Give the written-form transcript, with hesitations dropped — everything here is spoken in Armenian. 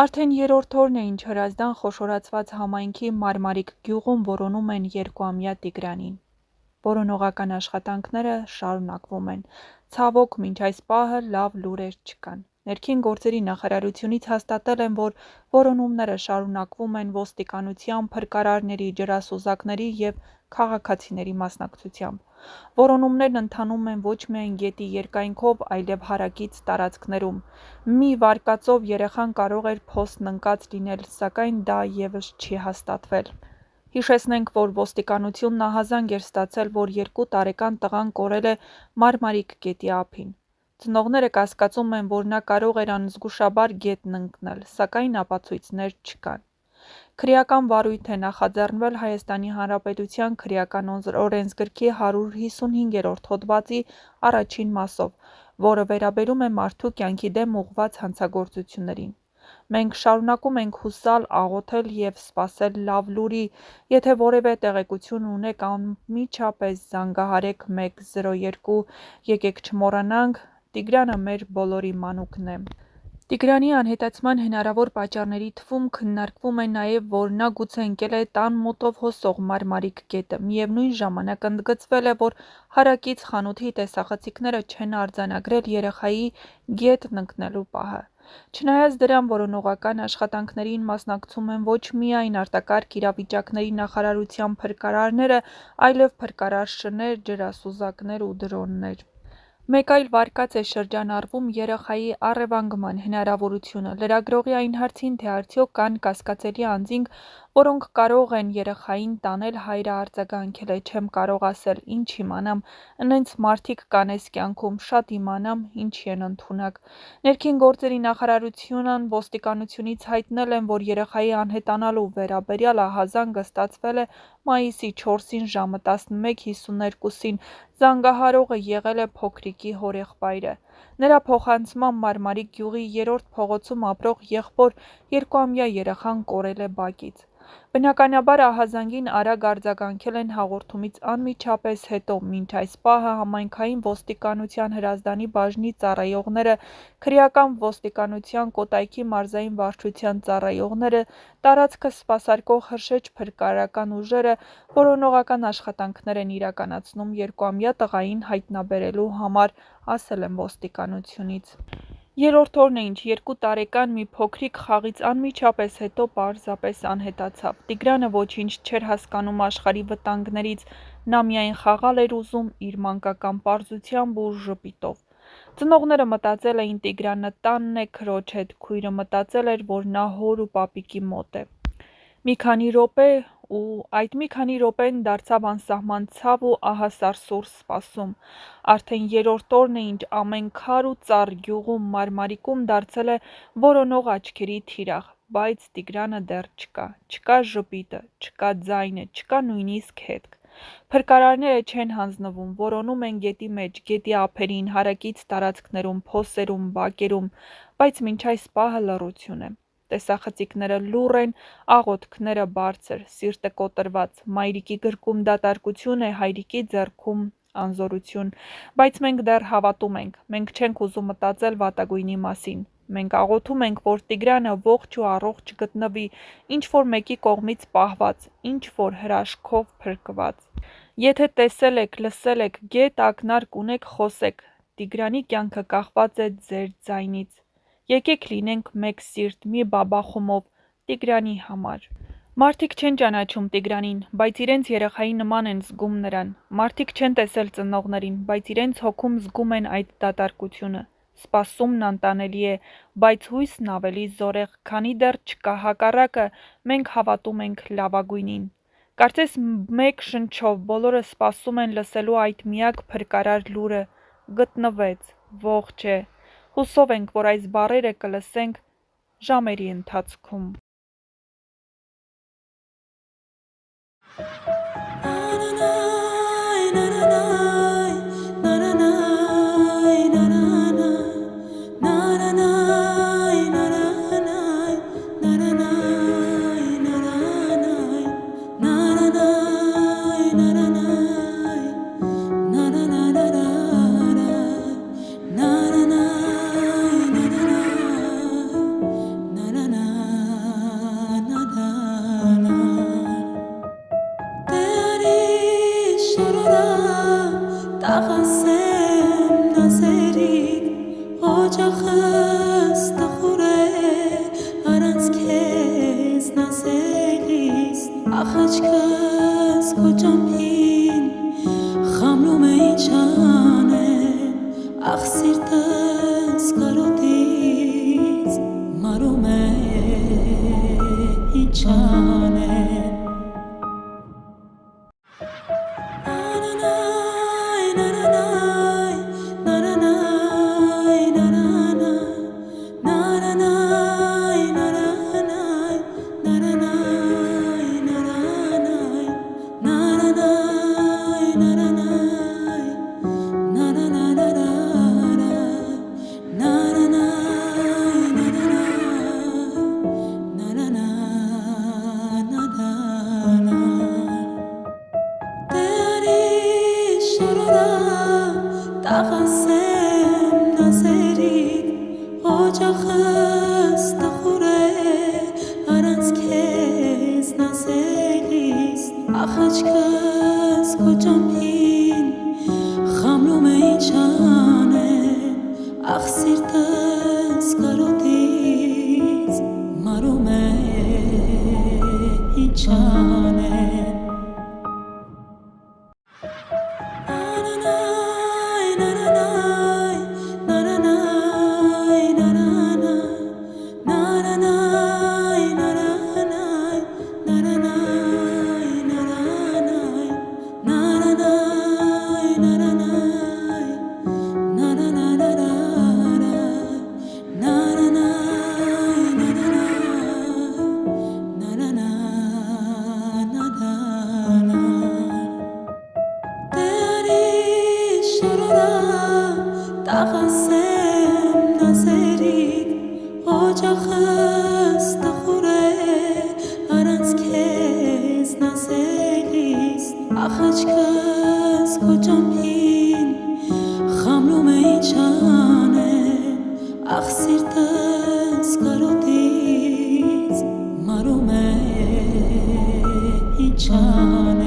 Արդեն երրորդ օրն է, ինչ Հրազդան խոշորացված համայնքի Մարմարիկ գյուղում որոնում են 2-ամյա Տիգրանին։ Որոնողական աշխատանքները շարունակվում են։ Ցավոք, մինչ այս պահը լավ լուրեր չկան։ Ներքին գործերի նախարարությունից հաստատել են, որ որոնումները շարունակվում են ոստիկանության, փրկարարների, ջրասուզակների և քաղաքացիների մասնակցությամբ։ Որոնումներն ընթանում են ոչ միայն գետի երկայնքով, այլև հարակից տարածքներում։ Մի վարկածով երեխան կարող էր փոստն ընկած լինել, սակայն դա ևս չի հաստատվել։ Հիշեցնենք, որ ոստիկանությունն ահազանգ էր ստացել, որ 2 տարեկան տղան կորել է Մարմարիկ գետի ափին։ Ծնողները կասկածում են, որ նա կարող էր անզգուշաբար գետն ընկնել, սակայն ապացույցներ չկան։ Քրեական վարույթ է նախաձեռնվել Հայաստանի Հանրապետության քրեական օրենսգրքի 155-րդ հոդվածի առաջին մասով, որը վերաբերում է մարդու կյանքի դեմ ուղղված հանցագործություններին։ Մենք շարունակում ենք հուսալ, աղոթել և սպասել լավ լուրի, եթե որևէ տեղեկություն ունեք, անմիջապես զանգահարեք 102, եկեք չմոռանանք, Տիգրանը մեր բոլորի մանուկն է։ Տիգրանի անհետացման հնարավոր պատճառների թվում քննարկվում է նաև, որ նա գուցե ընկել է տան մոտով հոսող Մարմարիկ գետը։ Միևնույն ժամանակ ընդգծվել է, որ հարակից խանութի տեսախցիկները չեն արձանագրել երեխայի գետն ընկնելու պահը։ Չնայած դրան, որոնողական աշխատանքներին մասնակցում են ոչ միայն արտակարգ իրավիճակների նախարարության փրկարարները, այլև փրկարար-շներ, ջրասուզակներ ու դրոններ։ Մեկ այլ վարկած է շրջանառվում երեխայի առևանգման հնարավորությունը։ Լրագրողի այն հարցին, թե արդյոք կան կասկածելի անձինք, որոնք կարող են երեխային տանել, հայրը արձագանքել է՝ չեմ կարող ասել, ինչ իմանամ, ընենց մարդիկ կան էս կյանքում, շատ իմանամ, ինչի են ընդունակ։ Ներքին գործերի նախարարությունն ոստիկանությունից հայտնել են, որ երեխայի անհետանալու վերաբերյալ ահազանգը ստացվել է մայիսի 4-ին ժամը 11:52-ին, զանգահարողը եղել է փոքրիկի հորեղբայրը։ Նրա փոխանցմամբ Մարմարիկ գյուղի 3-րդ փողոցում ապրող եղբոր 2-ամյա երեխան կորել է բակից։ Բնականաբար ահազանգին արագ արձագանքել են հաղորդումից անմիջապես հետո, մինչ այս պահը համայնքային ոստիկանության Հրազդանի բաժնի ծառայողները, քրեական ոստիկանության Կոտայքի մարզային վարչության ծառայողները, տարածքը սպասարկող հրշեջ փրկարարական ուժերը որոնողական աշխատանքներ են իրականացնում 2-ամյա տղային հայտնաբերելու համար, ասել են ոստիկանությունից։ Երրորդ օրն է, ինչ 2 տարեկան մի փոքրիկ խաղից անմիջապես հետո պարզապես անհետացավ։ Տիգրանը ոչինչ չէր հասկանում աշխարհի վտանգներից, նա միայն խաղալ էր ուզում իր մանկական պարզությամբ ու ժպիտով։ Ծնողները մտածել էին Տիգրանը տանն է քրոջ հետ, քույրը մտածել էր, որ նա հոր ու պապիկի մոտ է։ Մի քանի րոպե ու այդ մի քանի րոպեն դարձավ անսահման ցավ ու ահասարսուռ սպասում։ Արդեն երրորդ օրն է, ինչ ամեն քար ու ծառ գյուղում Մարմարիկում դարձել է որոնող աչքերի թիրախ, բայց Տիգրանը դեռ չկա։ Չկա ժպիտը, չկա ձայնը, չկա նույնիսկ հետք։ Փրկարարները չեն հանձնվում, որոնում են գետի մեջ, գետի ափերին, հարակից տարածքներում, փոսերում, բակերում, բայց մինչ այս պահը լռություն է։ Տեսախցիկները լուռ են, աղոթքները բարձր, սիրտը կոտրված, մայրիկի գրկում դատարկություն է, հայրիկի ձեռքում անզորություն, բայց մենք դեռ հավատում ենք, մենք չենք ուզում մտածել վատագույնի մասին։ Մենք աղոթում ենք, որ Տիգրանը ողջ ու առողջ գտնվի, ինչ-որ մեկի կողմից պահված, ինչ-որ հրաշքով փրկված։ Եթե տեսել եք, լսել եք, գետ ակնարկ ունեք, խոսեք, Տիգրանի կյանքը կախված է ձեր ձայնից։ Եկեք լինենք մեկ սիրտ, մի բաբախումով, Տիգրանի համար։ Մարդիկ չեն ճանաչում Տիգրանին, բայց իրենց երեխայի նման են զգում նրան։ Մարդիկ չեն տեսել ծնողներին, բայց իրենց հոգում զգում են այդ դատարկությունը։ Սպասումն անտանելի է, բայց հույսն ավելի զորեղ, քանի դեռ չկա հակառակը, մենք հավատում ենք լավագույնին։ Կարծես մեկ շնչով բոլորը սպասում են լսելու այդ միակ փրկարար լուրը՝ գտնվեց, ողջ է։ Հուսով ենք, որ այս բառերը կլսենք ժամերի ընթացքում։ տաղասեմ նազերիդ օջախս տխուր է առանց քեզ նազելիս ախաչքս քո ճամփին խամրում է ինչ անեմ ախ սիրտս կարոտից մարում է ինչ անեմ տաղասեմ նազերիդ օջախս տխուր է առանց քեզ նազելիս ախաչքս քո ճամփին խամրում է ինչ անեմ ախ սիրտս կարոտից մարում է ինչ անեմ տաղասեմ նազերիդ օջախս տխուր է առանց քեզ նազելիս ախաչքս քո ճամփին խամրում է ինչ անեմ ախ սիրտս կարոտից մարում է ինչ անեմ